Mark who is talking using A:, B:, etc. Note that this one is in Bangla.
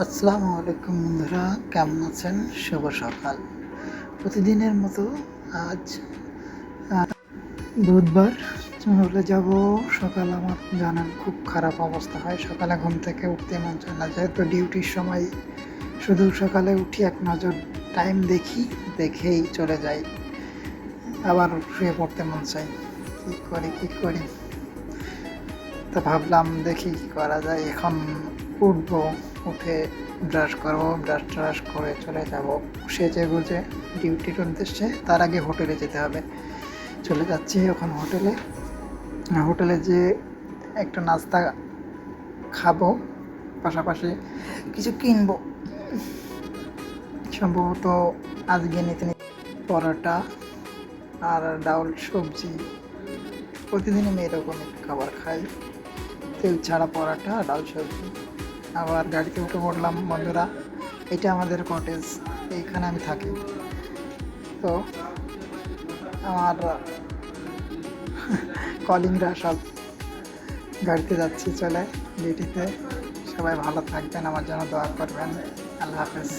A: আসসালামু আলাইকুম বন্ধুরা, কেমন আছেন? শুভ সকাল। প্রতিদিনের মতো আজ বুধবার চলে যাব। সকাল আমার জানান খুব খারাপ অবস্থা হয়, সকালে ঘুম থেকে উঠতে মন চায় না, যেহেতু ডিউটির সময় শুধু সকালে উঠি এক নজর টাইম দেখি, দেখেই চলে যাই, আবার শুয়ে পড়তে মন চাই। কি করি তো ভাবলাম দেখি কি করা যায়। এখন উঠবো, উঠে ব্রাশ করবো, ব্রাশ করে চলে যাব সেজে গুজে ডিউটির উদ্দেশ্যে। তার আগে হোটেলে যেতে হবে। চলে যাচ্ছি এখন হোটেলে যে একটা নাস্তা খাবো, পাশাপাশি কিছু কিনবো। সম্ভবত আজকে নিতে পরোটা আর ডাউল সবজি। প্রতিদিনই আমি এরকমই খাবার খাই, তেল ছাড়া পরোটা ডাল সবজি। আবার গাড়িতে উঠে পড়লাম বন্ধুরা। এটা আমাদের কটেজ, এইখানে আমি থাকি। তো আমার কলিংরা সব গাড়িতে যাচ্ছি চলে ডিউটিতে। সবাই ভালো থাকবেন, আমার জন্য দোয়া করবেন। আল্লাহ হাফেজ।